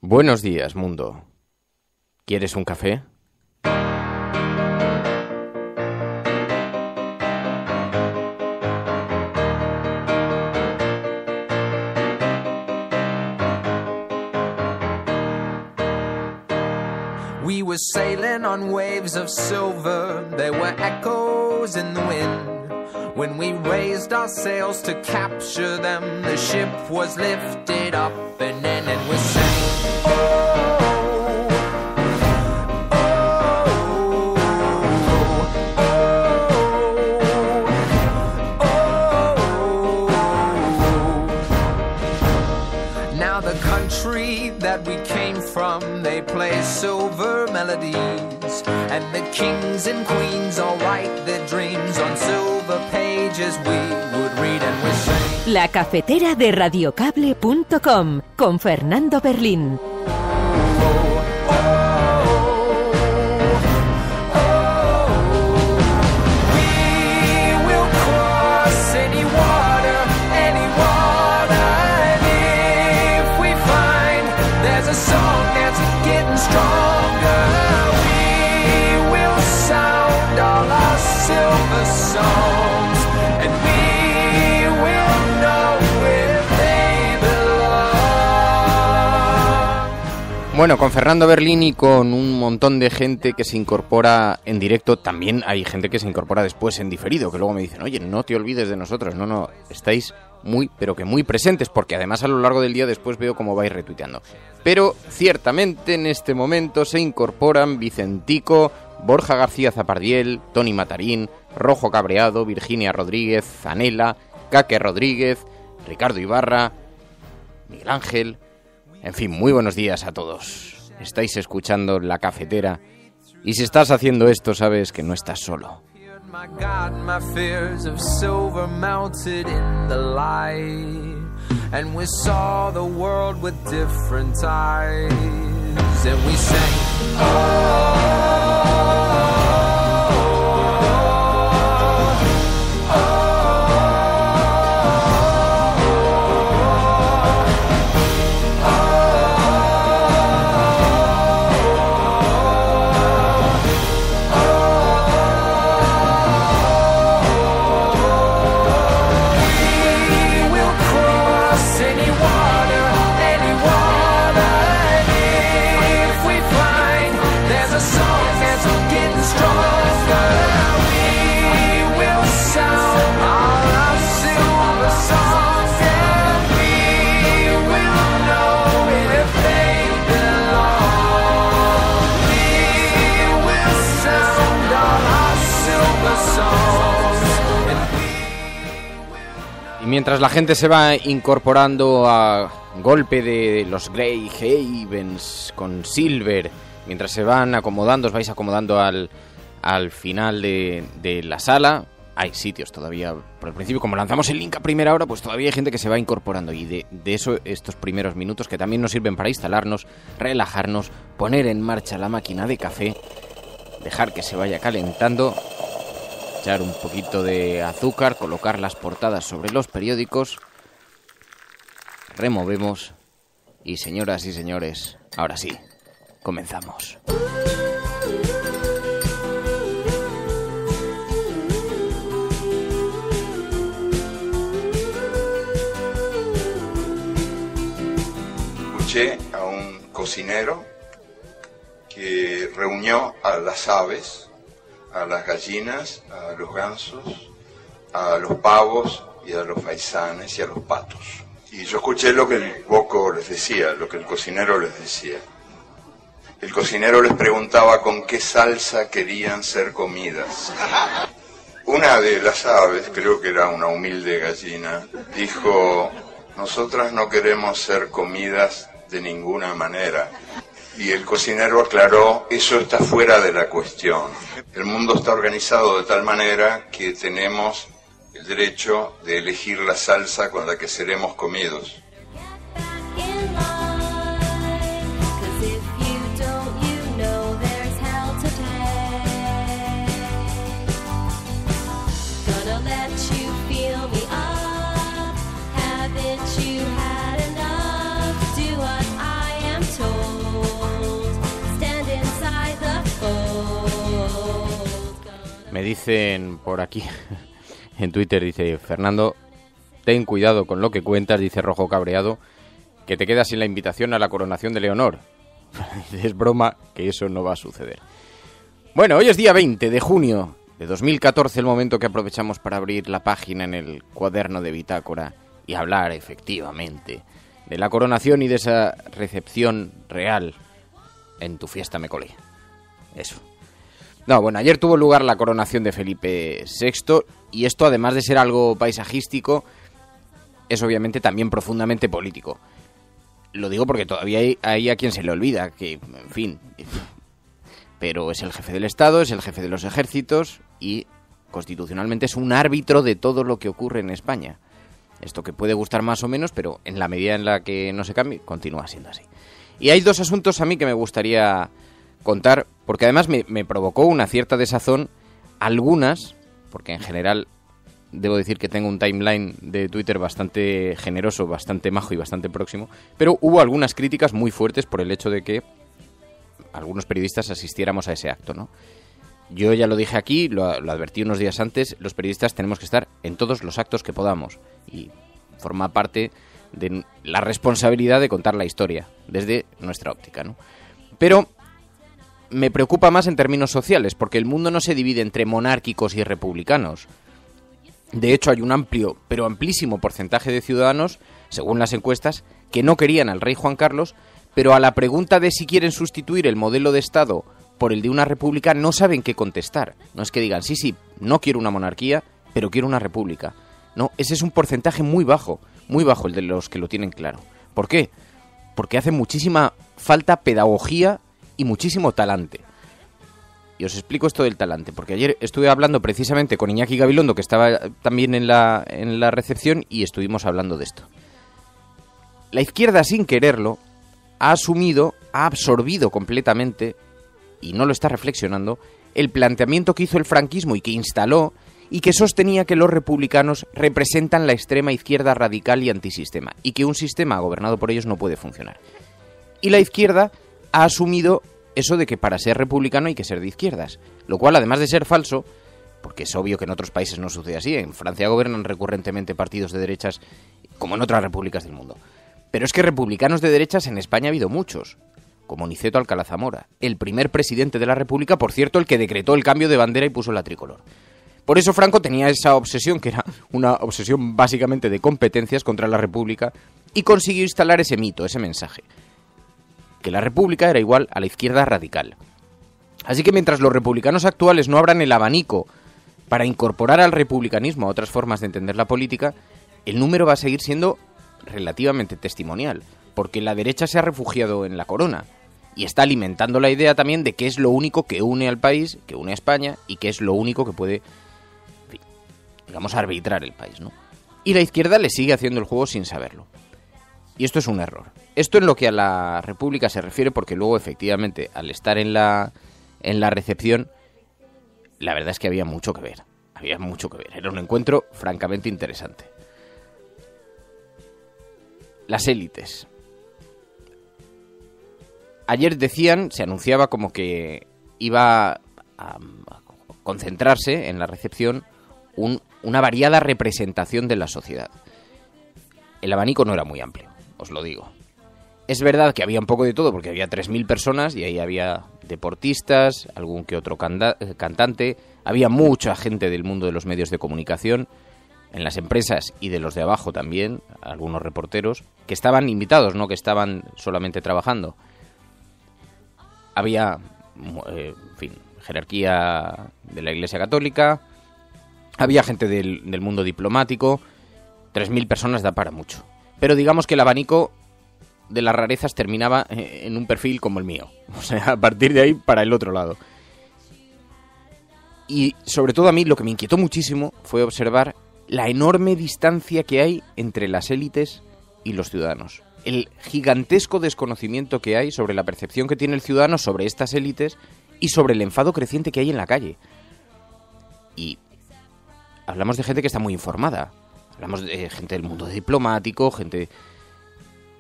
Buenos días, mundo. ¿Quieres un café? We were sailing on waves of silver. There were echoes in the wind. When we raised our sails to capture them, the ship was lifted up and then we sang. Now the country that we came from, they play silver melodies, and the kings and queens all write their dreams on silver pages we would read and we sing. La cafetera de radiocable.com con Fernando Berlín. Bueno, con Fernando Berlín y con un montón de gente que se incorpora en directo. También hay gente que se incorpora después en diferido, que luego me dicen, oye, no te olvides de nosotros. No, estáis muy, pero que muy presentes, porque además a lo largo del día después veo cómo vais retuiteando. Pero ciertamente en este momento se incorporan Vicentico, Borja García Zapardiel, Tony Matarín, Rojo Cabreado, Virginia Rodríguez, Zanela, Caque Rodríguez, Ricardo Ibarra, Miguel Ángel. En fin, muy buenos días a todos. Estáis escuchando La Cafetera y si estás haciendo esto sabes que no estás solo. My God, my fears of silver melted in the light, and we saw the world with different eyes, and we sang, oh. Mientras la gente se va incorporando a golpe de los Grey Havens con Silver, mientras se van acomodando, os vais acomodando al final de la sala, hay sitios todavía por el principio, como lanzamos el link a primera hora, pues todavía hay gente que se va incorporando y de eso estos primeros minutos que también nos sirven para instalarnos, relajarnos, poner en marcha la máquina de café, dejar que se vaya calentando, echar un poquito de azúcar, colocar las portadas sobre los periódicos, removemos y señoras y señores, ahora sí, comenzamos. Escuché a un cocinero que reunió a las aves, a las gallinas, a los gansos, a los pavos y a los faisanes y a los patos. Y yo escuché lo que el boco les decía, lo que el cocinero les decía. El cocinero les preguntaba con qué salsa querían ser comidas. Una de las aves, creo que era una humilde gallina, dijo, nosotras no queremos ser comidas de ninguna manera. Y el cocinero aclaró, eso está fuera de la cuestión. El mundo está organizado de tal manera que tenemos el derecho de elegir la salsa con la que seremos comidos. Haven't you had enough? Do what I am told. Me dicen por aquí, en Twitter, dice Fernando, ten cuidado con lo que cuentas, dice Rojo Cabreado, que te quedas sin la invitación a la coronación de Leonor. Es broma, que eso no va a suceder. Bueno, hoy es día 20 de junio de 2014, el momento que aprovechamos para abrir la página en el cuaderno de bitácora y hablar, efectivamente, de la coronación y de esa recepción real en tu fiesta me colé. Eso. No, bueno, ayer tuvo lugar la coronación de Felipe VI y esto, además de ser algo paisajístico, es obviamente también profundamente político. Lo digo porque todavía hay a quien se le olvida que, en fin, pero es el jefe del Estado, es el jefe de los ejércitos y constitucionalmente es un árbitro de todo lo que ocurre en España. Esto que puede gustar más o menos, pero en la medida en la que no se cambie, continúa siendo así. Y hay dos asuntos a mí que me gustaría contar, porque además me provocó una cierta desazón, algunas, porque en general debo decir que tengo un timeline de Twitter bastante generoso, bastante majo y bastante próximo, pero hubo algunas críticas muy fuertes por el hecho de que algunos periodistas asistiéramos a ese acto, ¿no? Yo ya lo dije aquí, lo advertí unos días antes, los periodistas tenemos que estar en todos los actos que podamos y forma parte de la responsabilidad de contar la historia desde nuestra óptica, ¿no? Pero me preocupa más en términos sociales, porque el mundo no se divide entre monárquicos y republicanos. De hecho, hay un amplio, pero amplísimo porcentaje de ciudadanos, según las encuestas, que no querían al rey Juan Carlos, pero a la pregunta de si quieren sustituir el modelo de Estado por el de una república no saben qué contestar. No es que digan, sí, no quiero una monarquía, pero quiero una república. No, ese es un porcentaje muy bajo el de los que lo tienen claro. ¿Por qué? Porque hace muchísima falta pedagogía y muchísimo talante. Y os explico esto del talante, porque ayer estuve hablando precisamente con Iñaki Gabilondo, que estaba también en la recepción, y estuvimos hablando de esto. La izquierda, sin quererlo, ha absorbido completamente, y no lo está reflexionando, el planteamiento que hizo el franquismo y que instaló, y que sostenía que los republicanos representan la extrema izquierda radical y antisistema, y que un sistema gobernado por ellos no puede funcionar. Y la izquierda ha asumido eso de que para ser republicano hay que ser de izquierdas, lo cual, además de ser falso, porque es obvio que en otros países no sucede así, en Francia gobiernan recurrentemente partidos de derechas como en otras repúblicas del mundo, pero es que republicanos de derechas en España ha habido muchos, como Niceto Alcalá Zamora, el primer presidente de la República, por cierto, el que decretó el cambio de bandera y puso la tricolor. Por eso Franco tenía esa obsesión, que era una obsesión básicamente de competencias contra la República, y consiguió instalar ese mito, ese mensaje, que la República era igual a la izquierda radical. Así que mientras los republicanos actuales no abran el abanico para incorporar al republicanismo a otras formas de entender la política, el número va a seguir siendo relativamente testimonial, porque la derecha se ha refugiado en la corona y está alimentando la idea también de que es lo único que une al país, que une a España, y que es lo único que puede, en fin, digamos, arbitrar el país, ¿no? Y la izquierda le sigue haciendo el juego sin saberlo. Y esto es un error. Esto en lo que a la República se refiere, porque luego, efectivamente, al estar en la recepción, la verdad es que había mucho que ver. Había mucho que ver. Era un encuentro francamente interesante. Las élites. Ayer se anunciaba como que iba a concentrarse en la recepción una variada representación de la sociedad. El abanico no era muy amplio, os lo digo. Es verdad que había un poco de todo, porque había 3.000 personas y ahí había deportistas, algún que otro cantante, había mucha gente del mundo de los medios de comunicación, en las empresas y de los de abajo también, algunos reporteros, que estaban invitados, no que estaban solamente trabajando. Había, en fin, jerarquía de la Iglesia Católica, había gente del mundo diplomático. 3.000 personas da para mucho. Pero digamos que el abanico de las rarezas terminaba en un perfil como el mío. O sea, a partir de ahí para el otro lado. Y sobre todo a mí lo que me inquietó muchísimo fue observar la enorme distancia que hay entre las élites y los ciudadanos. El gigantesco desconocimiento que hay sobre la percepción que tiene el ciudadano sobre estas élites y sobre el enfado creciente que hay en la calle. Y hablamos de gente que está muy informada. Hablamos de gente del mundo diplomático, gente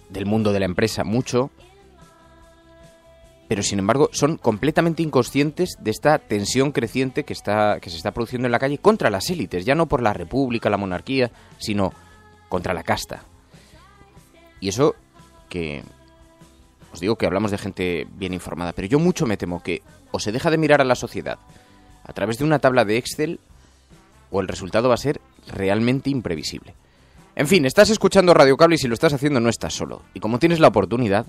del mundo de la empresa, mucho. pero sin embargo son completamente inconscientes de esta tensión creciente que se está produciendo en la calle contra las élites, ya no por la república, la monarquía, sino contra la casta. Y eso que os digo que hablamos de gente bien informada, pero yo mucho me temo que o se deja de mirar a la sociedad a través de una tabla de Excel o el resultado va a ser realmente imprevisible. En fin, estás escuchando Radio Cable y si lo estás haciendo no estás solo. Y como tienes la oportunidad,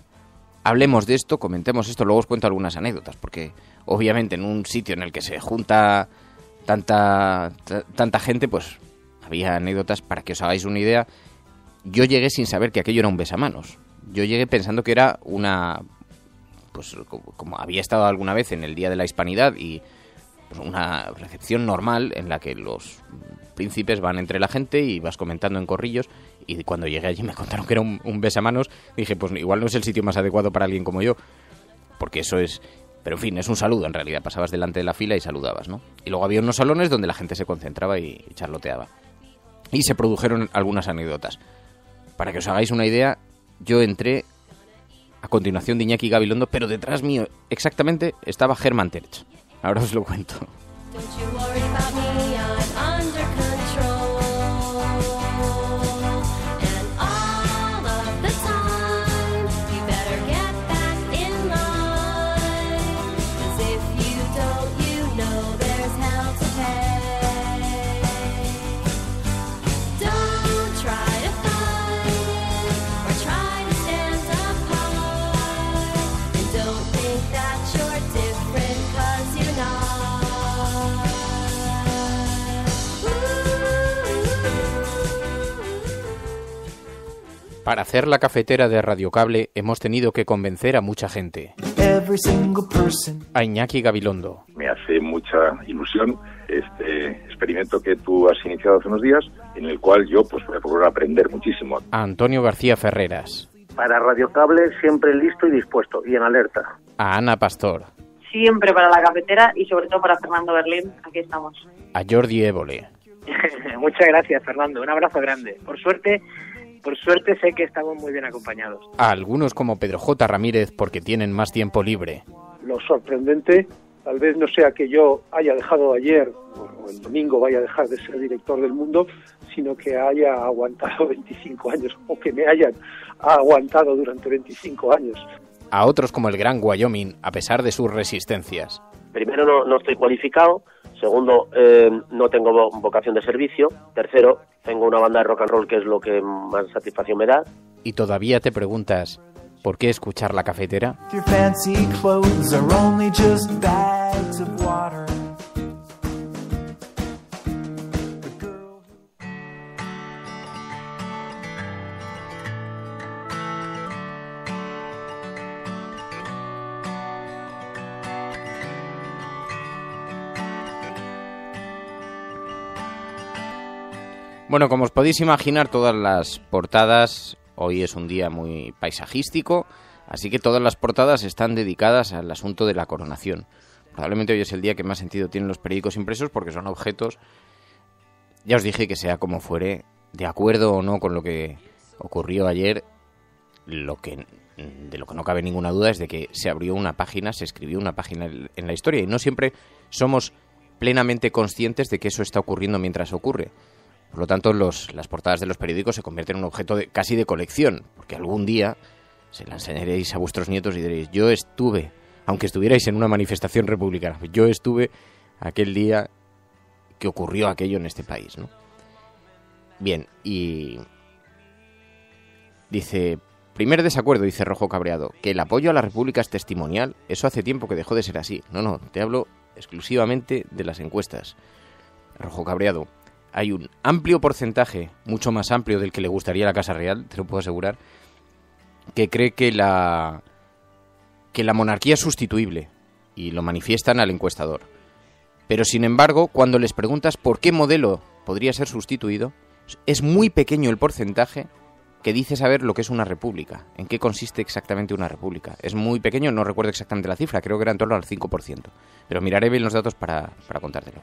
hablemos de esto, comentemos esto, luego os cuento algunas anécdotas, porque obviamente en un sitio en el que se junta tanta gente, pues había anécdotas. Para que os hagáis una idea, yo llegué sin saber que aquello era un besamanos. Yo llegué pensando que era pues como había estado alguna vez en el Día de la Hispanidad y pues una recepción normal en la que los príncipes van entre la gente y vas comentando en corrillos, y cuando llegué allí me contaron que era un besamanos. Dije, pues igual no es el sitio más adecuado para alguien como yo, porque eso es... Pero en fin, es un saludo en realidad, pasabas delante de la fila y saludabas, ¿no? Y luego había unos salones donde la gente se concentraba y charloteaba. Y se produjeron algunas anécdotas. Para que os hagáis una idea, yo entré a continuación de Iñaki Gabilondo, pero detrás mío exactamente estaba Hermann Tertsch. Ahora os lo cuento. Para hacer la cafetera de Radio Cable hemos tenido que convencer a mucha gente. A Iñaki Gabilondo. Me hace mucha ilusión este experimento que tú has iniciado hace unos días, en el cual yo pues voy a procurar aprender muchísimo. A Antonio García Ferreras. Para Radio Cable siempre listo y dispuesto, y en alerta. A Ana Pastor. Siempre para la cafetera y sobre todo para Fernando Berlín, aquí estamos. A Jordi Évole. Muchas gracias, Fernando, un abrazo grande. Por suerte sé que estamos muy bien acompañados. A algunos como Pedro J. Ramírez porque tienen más tiempo libre. Lo sorprendente, tal vez no sea que yo haya dejado ayer o el domingo vaya a dejar de ser director del Mundo, sino que haya aguantado 25 años o que me hayan aguantado durante 25 años. A otros como el Gran Wyoming, a pesar de sus resistencias. Primero, no estoy cualificado. Segundo, no tengo vocación de servicio. Tercero, tengo una banda de rock and roll que es lo que más satisfacción me da. Y todavía te preguntas, ¿por qué escuchar la cafetera? Bueno, como os podéis imaginar, todas las portadas, hoy es un día muy paisajístico, así que todas las portadas están dedicadas al asunto de la coronación. Probablemente hoy es el día que más sentido tienen los periódicos impresos porque son objetos, ya os dije que sea como fuere, de acuerdo o no con lo que ocurrió ayer, de lo que no cabe ninguna duda es de que se abrió una página, se escribió una página en la historia y no siempre somos plenamente conscientes de que eso está ocurriendo mientras ocurre. Por lo tanto, las portadas de los periódicos se convierten en un objeto casi de colección, porque algún día se la enseñaréis a vuestros nietos y diréis, yo estuve, aunque estuvierais en una manifestación republicana, yo estuve aquel día que ocurrió aquello en este país, ¿no? Bien, y dice, primer desacuerdo, dice Rojo Cabreado, que el apoyo a la República es testimonial, eso hace tiempo que dejó de ser así. No, te hablo exclusivamente de las encuestas. Rojo Cabreado. Hay un amplio porcentaje, mucho más amplio del que le gustaría a la Casa Real, te lo puedo asegurar, que cree que la monarquía es sustituible y lo manifiestan al encuestador. Pero, sin embargo, cuando les preguntas por qué modelo podría ser sustituido, es muy pequeño el porcentaje que dice saber lo que es una república, en qué consiste exactamente una república. Es muy pequeño, no recuerdo exactamente la cifra, creo que era en torno al 5%, pero miraré bien los datos para contártelo.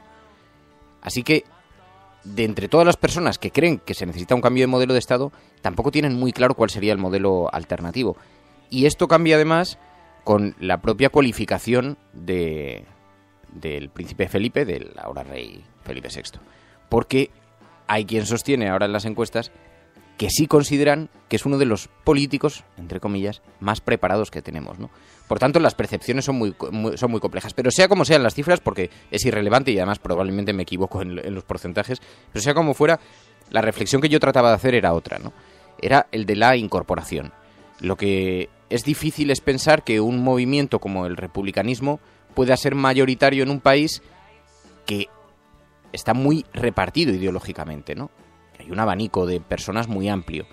Así que, de entre todas las personas que creen que se necesita un cambio de modelo de Estado, tampoco tienen muy claro cuál sería el modelo alternativo. Y esto cambia además con la propia cualificación del príncipe Felipe, del ahora rey Felipe VI. Porque hay quien sostiene ahora en las encuestas que sí consideran que es uno de los políticos, entre comillas, más preparados que tenemos, ¿no? Por tanto, las percepciones son muy complejas. Pero sea como sean las cifras, porque es irrelevante y además probablemente me equivoco en los porcentajes, pero sea como fuera, la reflexión que yo trataba de hacer era otra, ¿no? Era el de la incorporación. Lo que es difícil es pensar que un movimiento como el republicanismo pueda ser mayoritario en un país que está muy repartido ideológicamente, ¿no? Hay un abanico de personas muy amplio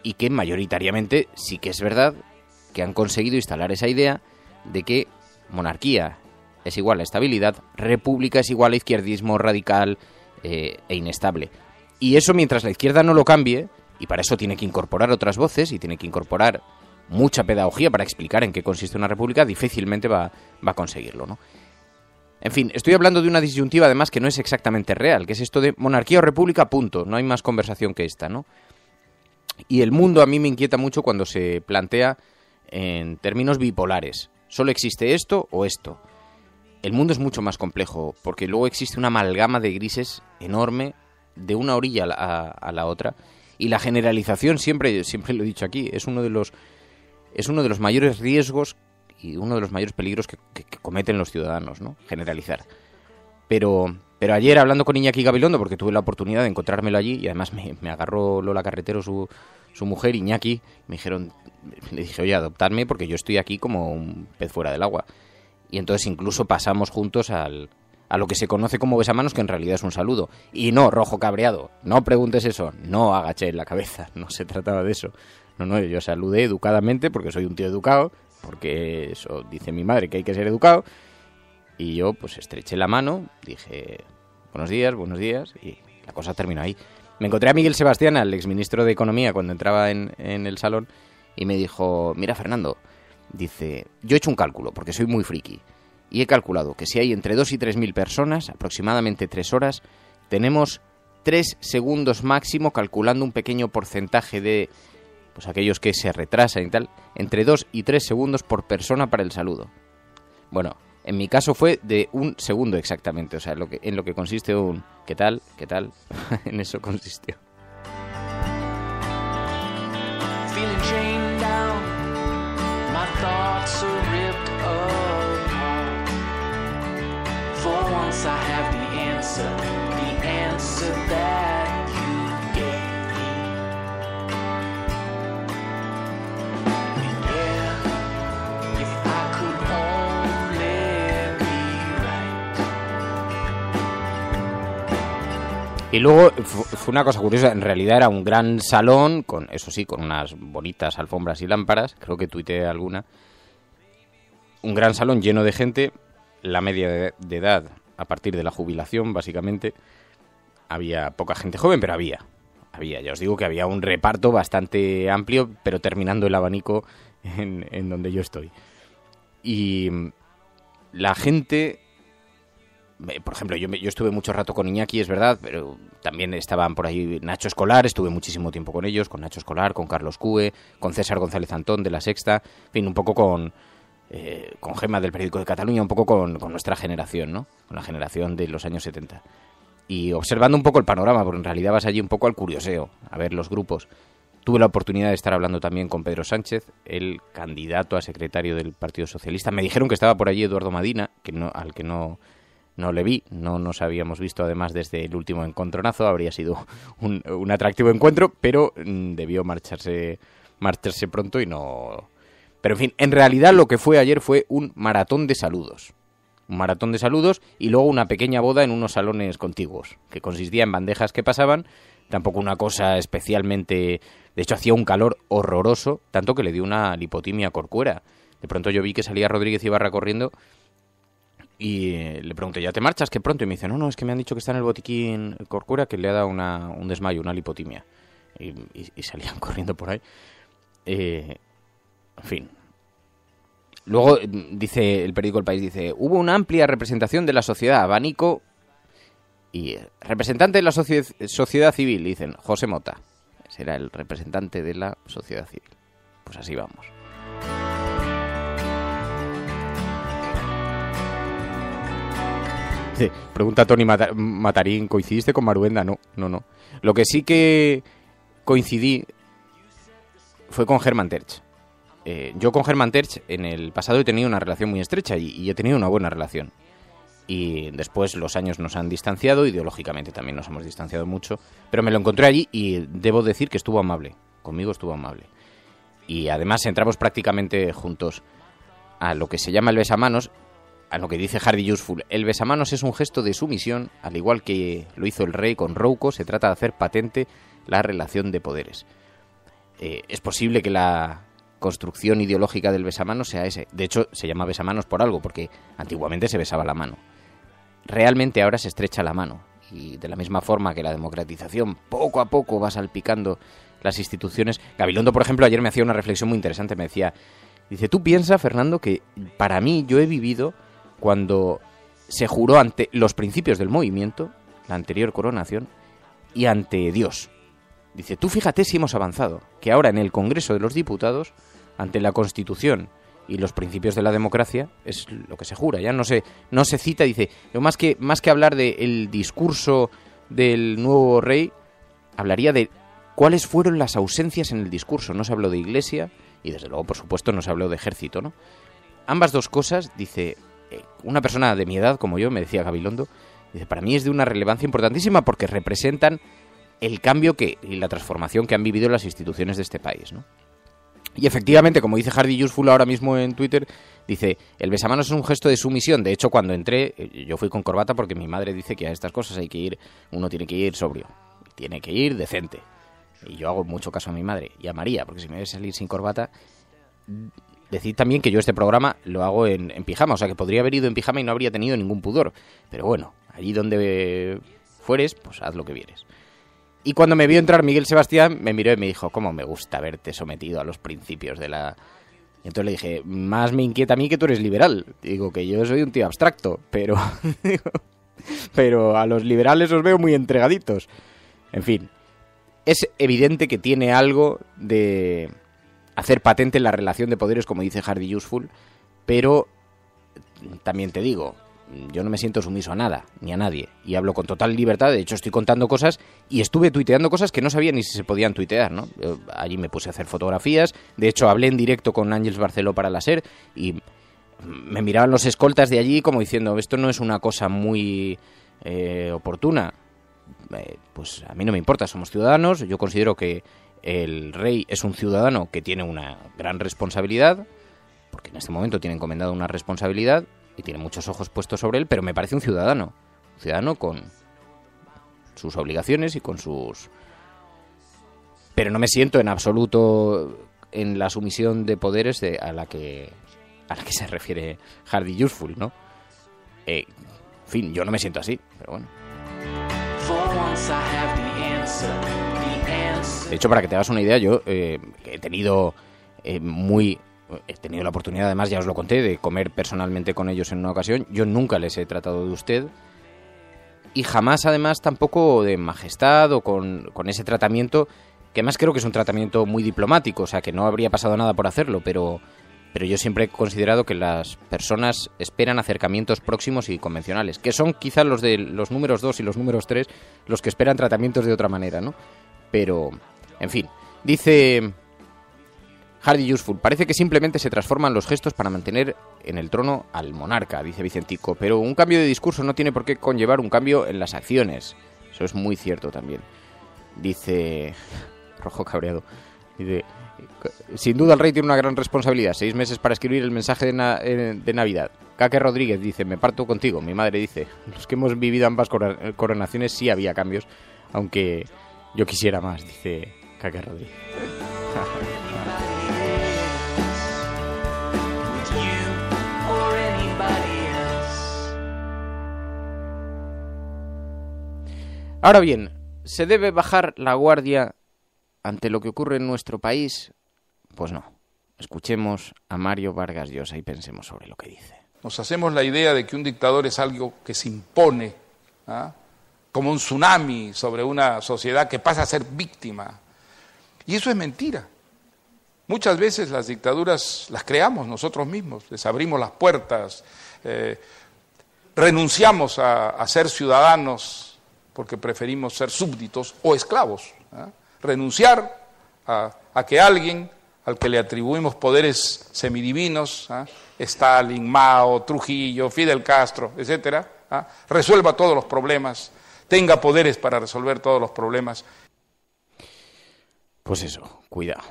y que mayoritariamente sí que es verdad que han conseguido instalar esa idea de que monarquía es igual a estabilidad, república es igual a izquierdismo radical e inestable. Y eso, mientras la izquierda no lo cambie, y para eso tiene que incorporar otras voces y tiene que incorporar mucha pedagogía para explicar en qué consiste una república, difícilmente va a conseguirlo, ¿no? En fin, estoy hablando de una disyuntiva además que no es exactamente real, que es esto de monarquía o república, punto. No hay más conversación que esta, ¿no? Y el mundo a mí me inquieta mucho cuando se plantea en términos bipolares. Solo existe esto o esto. El mundo es mucho más complejo, porque luego existe una amalgama de grises enorme de una orilla a la otra. Y la generalización, siempre lo he dicho aquí, es uno de los mayores riesgos y uno de los mayores peligros que cometen los ciudadanos, ¿no? Generalizar. Pero ayer, hablando con Iñaki Gabilondo, porque tuve la oportunidad de encontrármelo allí, y además me agarró Lola Carretero, su mujer, Iñaki, le dije, oye, adoptadme porque yo estoy aquí como un pez fuera del agua. Y entonces incluso pasamos juntos a lo que se conoce como besamanos, que en realidad es un saludo. Y no, rojo cabreado, no preguntes eso, no agaché la cabeza, no se trataba de eso. No, yo saludé educadamente porque soy un tío educado, porque eso dice mi madre, que hay que ser educado. Y yo pues estreché la mano, dije buenos días, y la cosa terminó ahí. Me encontré a Miguel Sebastián, al exministro de Economía, cuando entraba en el salón, y me dijo, mira Fernando, dice, yo he hecho un cálculo, porque soy muy friki, y he calculado que si hay entre 2 y 3.000 personas, aproximadamente 3 horas, tenemos 3 segundos máximo, calculando un pequeño porcentaje de pues aquellos que se retrasan y tal, entre 2 y 3 segundos por persona para el saludo. Bueno, en mi caso fue de 1 segundo exactamente, o sea, en lo que consiste un ¿qué tal? En eso consistió. Feeling chained down, my thoughts are ripped apart. For once I have the answer that you gave me. And yeah, if I could only be right. Y luego fue una cosa curiosa, en realidad era un gran salón, con eso sí, con unas bonitas alfombras y lámparas, creo que tuiteé alguna. Un gran salón lleno de gente, la media de edad a partir de la jubilación, básicamente. Había poca gente joven, pero había, ya os digo que había un reparto bastante amplio, pero terminando el abanico en donde yo estoy. Y la gente, por ejemplo, yo estuve mucho rato con Iñaki, es verdad, pero también estaban por ahí Nacho Escolar, estuve muchísimo tiempo con ellos, con Nacho Escolar, con Carlos Cue, con César González Antón de La Sexta, en fin, un poco con Gemma del Periódico de Cataluña, un poco con nuestra generación, ¿no? Con la generación de los años 70. Y observando un poco el panorama, porque en realidad vas allí un poco al curioseo, a ver los grupos. Tuve la oportunidad de estar hablando también con Pedro Sánchez, el candidato a secretario del Partido Socialista. Me dijeron que estaba por allí Eduardo Madina, al que no le vi, no nos habíamos visto además desde el último encontronazo, habría sido un atractivo encuentro, pero debió marcharse pronto y no. Pero en fin, en realidad lo que fue ayer fue un maratón de saludos. Un maratón de saludos y luego una pequeña boda en unos salones contiguos, que consistía en bandejas que pasaban, tampoco una cosa especialmente. De hecho, hacía un calor horroroso, tanto que le dio una lipotimia a Corcuera. De pronto yo vi que salía Rodríguez Ibarra corriendo y le pregunté, ¿ya te marchas? ¿Qué pronto? Y me dice, no, es que me han dicho que está en el botiquín Corcuera, que le ha dado un desmayo, una lipotimia. Y salían corriendo por ahí. En fin. Luego, dice el periódico El País, dice, hubo una amplia representación de la sociedad, abanico y representante de la sociedad civil, dicen, José Mota. Será el representante de la sociedad civil. Pues así vamos. Pregunta Tony Matarín, ¿coincidiste con Maruenda? No. Lo que sí que coincidí fue con Hermann Tertsch. Yo con Hermann Tertsch en el pasado he tenido una relación muy estrecha y he tenido una buena relación. Y después los años nos han distanciado, ideológicamente también nos hemos distanciado mucho, pero me lo encontré allí y debo decir que estuvo amable, conmigo estuvo amable. Y además entramos prácticamente juntos a lo que se llama el besamanos, a lo que dice Hardy Useful. El besamanos es un gesto de sumisión, al igual que lo hizo el rey con Rouco, se trata de hacer patente la relación de poderes. Es posible que la construcción ideológica del besamanos sea ese. De hecho, se llama besamanos por algo, porque antiguamente se besaba la mano. Realmente ahora se estrecha la mano. Y de la misma forma que la democratización poco a poco va salpicando las instituciones. Gabilondo, por ejemplo, ayer me hacía una reflexión muy interesante. Me decía, dice, tú piensa, Fernando, que para mí yo he vivido cuando se juró ante los principios del movimiento, la anterior coronación, y ante Dios. Dice, tú fíjate si hemos avanzado, que ahora en el Congreso de los Diputados, ante la Constitución y los principios de la democracia, es lo que se jura, ya no se cita, dice, más que hablar del discurso del nuevo rey, hablaría de cuáles fueron las ausencias en el discurso. No se habló de iglesia y desde luego, por supuesto, no se habló de ejército, ¿no? Ambas dos cosas, dice, una persona de mi edad, como yo, me decía Gabilondo, dice, para mí es de una relevancia importantísima porque representan el cambio y la transformación que han vivido las instituciones de este país, ¿no? Y efectivamente, como dice Hardy Useful ahora mismo en Twitter, dice, el besamanos es un gesto de sumisión. De hecho, cuando entré, yo fui con corbata porque mi madre dice que a estas cosas uno tiene que ir sobrio, tiene que ir decente. Y yo hago mucho caso a mi madre y a María, porque si me voy a salir sin corbata... Decid también que yo este programa lo hago en pijama, o sea que podría haber ido en pijama y no habría tenido ningún pudor. Pero bueno, allí donde fueres, pues haz lo que vieres. Y cuando me vio entrar Miguel Sebastián, me miró y me dijo, ¿cómo me gusta verte sometido a los principios de la...? Y entonces le dije, más me inquieta a mí que tú eres liberal. Digo que yo soy un tío abstracto, pero a los liberales os veo muy entregaditos. En fin, es evidente que tiene algo de hacer patente la relación de poderes, como dice Hardy Useful, pero también te digo, yo no me siento sumiso a nada, ni a nadie, y hablo con total libertad. De hecho, estoy contando cosas y estuve tuiteando cosas que no sabía ni si se podían tuitear, ¿no? Allí me puse a hacer fotografías, de hecho hablé en directo con Ángels Barceló para la SER y me miraban los escoltas de allí como diciendo, esto no es una cosa muy oportuna. Pues a mí no me importa, somos ciudadanos, yo considero que el rey es un ciudadano que tiene una gran responsabilidad, porque en este momento tiene encomendado una responsabilidad y tiene muchos ojos puestos sobre él, pero me parece un ciudadano con sus obligaciones y con sus... Pero no me siento en absoluto en la sumisión de poderes a la que se refiere Hardy Useful, ¿no? En fin, yo no me siento así, pero bueno. De hecho, para que te hagas una idea, yo he tenido la oportunidad, además, ya os lo conté, de comer personalmente con ellos en una ocasión. Yo nunca les he tratado de usted y jamás, además, tampoco de majestad o con ese tratamiento, que además creo que es un tratamiento muy diplomático, o sea, que no habría pasado nada por hacerlo, pero yo siempre he considerado que las personas esperan acercamientos próximos y convencionales, que son quizás los de los números 2 y los números 3 los que esperan tratamientos de otra manera, ¿no? Pero, en fin, dice Hardy Useful, parece que simplemente se transforman los gestos para mantener en el trono al monarca, dice Vicentico, pero un cambio de discurso no tiene por qué conllevar un cambio en las acciones. Eso es muy cierto también. Dice Rojo Cabreado, dice, sin duda el rey tiene una gran responsabilidad, 6 meses para escribir el mensaje de Navidad. Caque Rodríguez dice, me parto contigo. Mi madre dice, los que hemos vivido ambas coronaciones sí había cambios, aunque yo quisiera más, dice Caque Rodríguez. Ahora bien, ¿se debe bajar la guardia ante lo que ocurre en nuestro país? Pues no. Escuchemos a Mario Vargas Llosa y pensemos sobre lo que dice. Nos hacemos la idea de que un dictador es algo que se impone, como un tsunami sobre una sociedad que pasa a ser víctima. Y eso es mentira. Muchas veces las dictaduras las creamos nosotros mismos, les abrimos las puertas. renunciamos a ser ciudadanos porque preferimos ser súbditos o esclavos. Renunciar a que alguien al que le atribuimos poderes semidivinos, Stalin, Mao, Trujillo, Fidel Castro, etcétera, resuelva todos los problemas, tenga poderes para resolver todos los problemas. Pues eso, cuidado.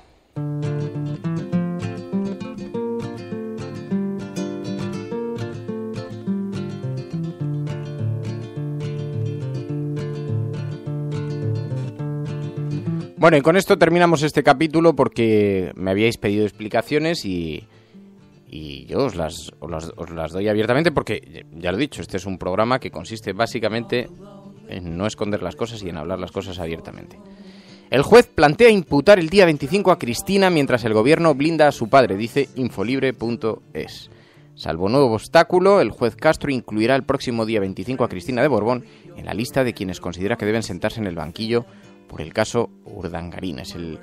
Bueno, y con esto terminamos este capítulo porque me habíais pedido explicaciones y yo os las doy abiertamente porque, ya lo he dicho, este es un programa que consiste básicamente en no esconder las cosas y en hablar las cosas abiertamente. El juez plantea imputar el día 25 a Cristina mientras el gobierno blinda a su padre, dice infolibre.es. Salvo nuevo obstáculo, el juez Castro incluirá el próximo día 25 a Cristina de Borbón en la lista de quienes considera que deben sentarse en el banquillo por el caso Urdangarín. Es el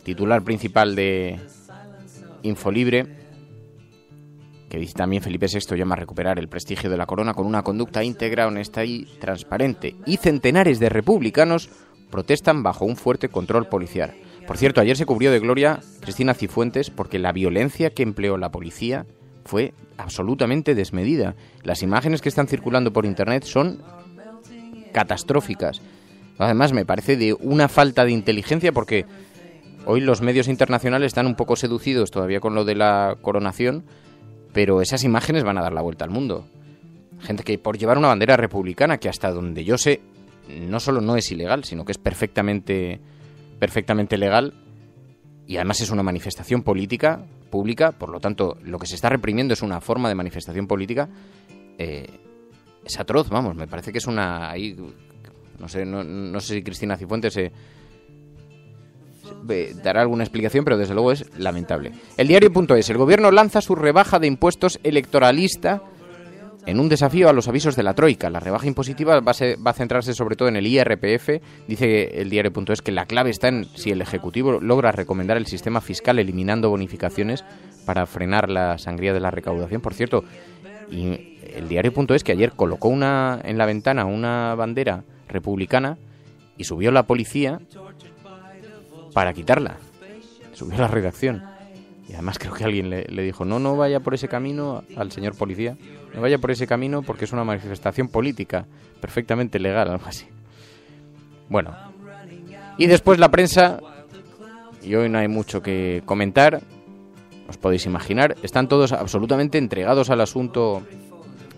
titular principal de Infolibre, que dice también Felipe VI llama a recuperar el prestigio de la corona con una conducta íntegra, honesta y transparente. Y centenares de republicanos protestan bajo un fuerte control policial. Por cierto, ayer se cubrió de gloria Cristina Cifuentes porque la violencia que empleó la policía fue absolutamente desmedida. Las imágenes que están circulando por internet son catastróficas. Además, me parece de una falta de inteligencia porque hoy los medios internacionales están un poco seducidos todavía con lo de la coronación, pero esas imágenes van a dar la vuelta al mundo. Gente que por llevar una bandera republicana, que hasta donde yo sé, no solo no es ilegal, sino que es perfectamente legal, y además es una manifestación política, pública, por lo tanto, lo que se está reprimiendo es una forma de manifestación política, es atroz, vamos, me parece que es una... No sé si Cristina Cifuentes dará alguna explicación, pero desde luego es lamentable. El diario.es, el gobierno lanza su rebaja de impuestos electoralista en un desafío a los avisos de la Troika. La rebaja impositiva va a centrarse sobre todo en el IRPF. Dice el diario.es que la clave está en si el Ejecutivo logra recomendar el sistema fiscal eliminando bonificaciones para frenar la sangría de la recaudación. Por cierto, y el diario.es que ayer colocó en la ventana una bandera republicana y subió la policía para quitarla. Subió la redacción. Y además creo que alguien le dijo, no vaya por ese camino al señor policía. No vaya por ese camino porque es una manifestación política perfectamente legal, algo así. Bueno. Y después la prensa, y hoy no hay mucho que comentar, os podéis imaginar, están todos absolutamente entregados al asunto.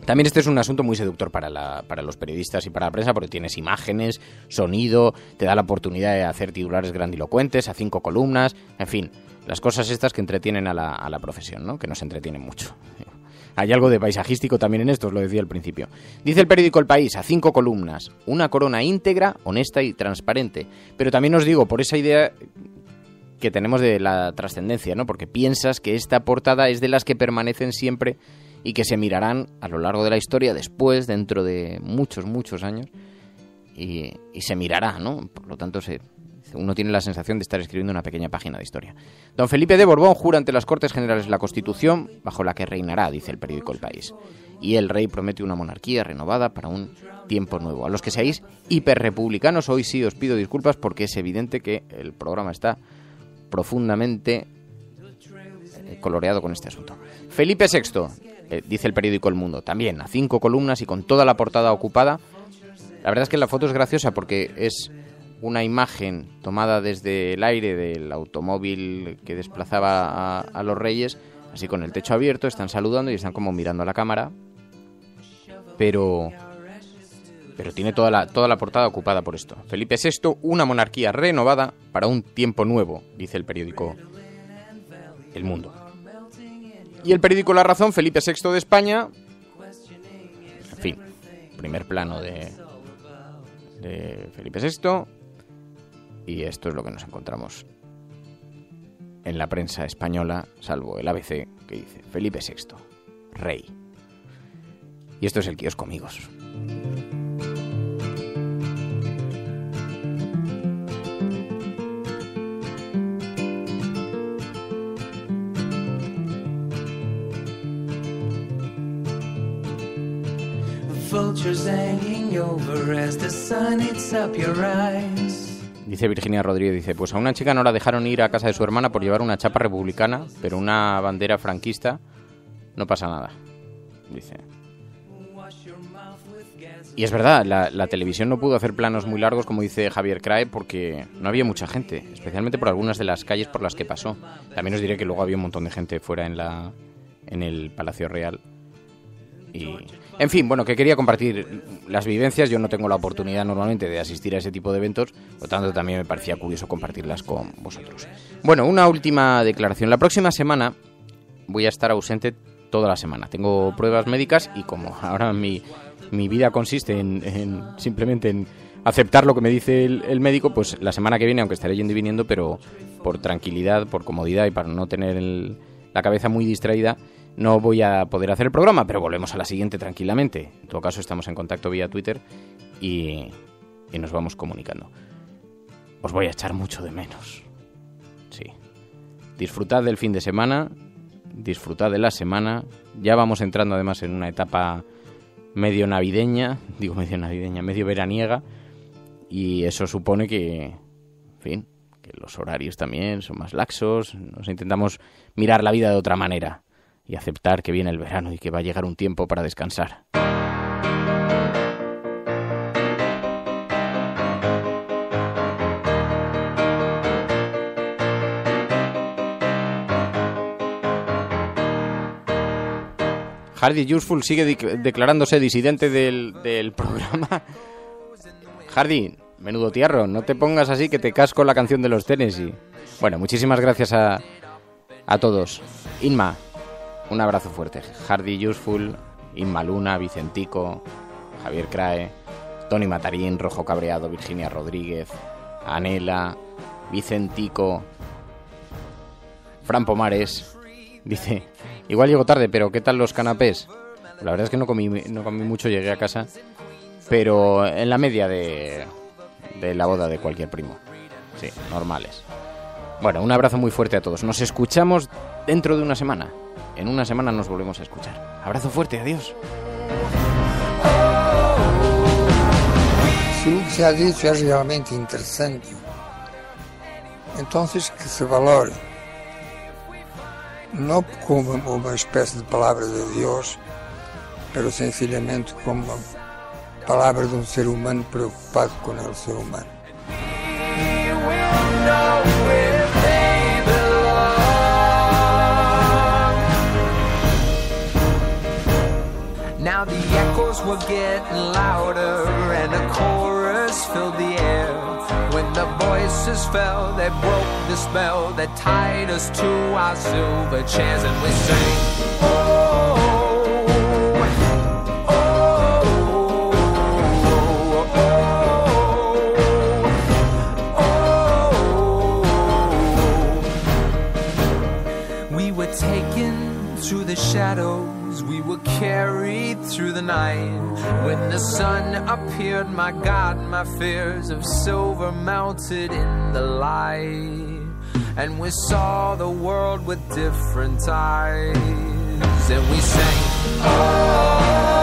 También este es un asunto muy seductor para los periodistas y para la prensa porque tienes imágenes, sonido, te da la oportunidad de hacer titulares grandilocuentes a 5 columnas, en fin, las cosas estas que entretienen a la profesión, ¿no? Que nos entretienen mucho. Hay algo de paisajístico también en esto, os lo decía al principio. Dice el periódico El País, a 5 columnas, una corona íntegra, honesta y transparente. Pero también os digo, por esa idea que tenemos de la trascendencia, ¿no? Porque piensas que esta portada es de las que permanecen siempre y que se mirarán a lo largo de la historia después, dentro de muchos, muchos años, y se mirará, ¿no? Por lo tanto, uno tiene la sensación de estar escribiendo una pequeña página de historia. Don Felipe de Borbón jura ante las Cortes Generales la Constitución bajo la que reinará, dice el periódico El País. Y el rey promete una monarquía renovada para un tiempo nuevo. A los que seáis hiperrepublicanos, hoy sí os pido disculpas porque es evidente que el programa está profundamente coloreado con este asunto. Felipe VI, dice el periódico El Mundo, también a 5 columnas y con toda la portada ocupada. La verdad es que la foto es graciosa porque es una imagen tomada desde el aire del automóvil que desplazaba a los reyes, así con el techo abierto, están saludando y están como mirando a la cámara, pero tiene toda la portada ocupada por esto. Felipe VI, una monarquía renovada para un tiempo nuevo, dice el periódico El Mundo. Y el periódico La Razón, Felipe VI de España, en fin, primer plano de Felipe VI, y esto es lo que nos encontramos en la prensa española, salvo el ABC, que dice Felipe VI, rey. Y esto es el kiosco, amigos. vultures hanging over as the sun eats up your eyes. Dice Virginia Rodríguez, dice, pues a una chica no la dejaron ir a casa de su hermana por llevar una chapa republicana, pero una bandera franquista, no pasa nada. Dice. Y es verdad, la televisión no pudo hacer planos muy largos, como dice Javier Crae, porque no había mucha gente, especialmente por algunas de las calles por las que pasó. También os diré que luego había un montón de gente fuera en el Palacio Real. Y, en fin, bueno, que quería compartir las vivencias. Yo no tengo la oportunidad normalmente de asistir a ese tipo de eventos, por lo tanto también me parecía curioso compartirlas con vosotros. Bueno, una última declaración. La próxima semana voy a estar ausente toda la semana. Tengo pruebas médicas y como ahora mi vida consiste en simplemente en aceptar lo que me dice el médico, pues la semana que viene, aunque estaré yendo y viniendo, pero por tranquilidad, por comodidad y para no tener la cabeza muy distraída, no voy a poder hacer el programa, pero volvemos a la siguiente tranquilamente. En todo caso, estamos en contacto vía Twitter y nos vamos comunicando. Os voy a echar mucho de menos. Sí. Disfrutad del fin de semana, disfrutad de la semana. Ya vamos entrando además en una etapa medio navideña, medio veraniega, y eso supone que, en fin, que los horarios también son más laxos. Nos intentamos mirar la vida de otra manera y aceptar que viene el verano y que va a llegar un tiempo para descansar. Hardy Useful sigue declarándose disidente del programa. Hardy, menudo tiarro, no te pongas así que te casco la canción de los Tennessee. Bueno, muchísimas gracias a todos. Inma, un abrazo fuerte. Hardy Useful, Inma Luna, Vicentico, Javier Crae, Tony Matarín, Rojo Cabreado, Virginia Rodríguez, Anela, Vicentico, Fran Pomares. Dice, igual llego tarde, pero ¿qué tal los canapés? La verdad es que no comí mucho, llegué a casa, pero en la media de la boda de cualquier primo. Sí, normales. Bueno, un abrazo muy fuerte a todos. Nos escuchamos dentro de una semana. En una semana nos volvemos a escuchar. Abrazo fuerte, adiós. Si lo que se ha dicho es realmente interesante, entonces que se valore. No como uma espécie de palavra de Deus, pero sencillamente como uma palavra de um ser humano preocupado com o ser humano. Now the echoes were getting louder and a chorus filled the air. When the voices fell, they broke the spell that tied us to our silver chairs, and we sang, oh, oh, oh, oh. We were taken through the shadows, we were carried through the night. When the sun appeared, my God, my fears of silver melted in the light, and we saw the world with different eyes, and we sang, oh.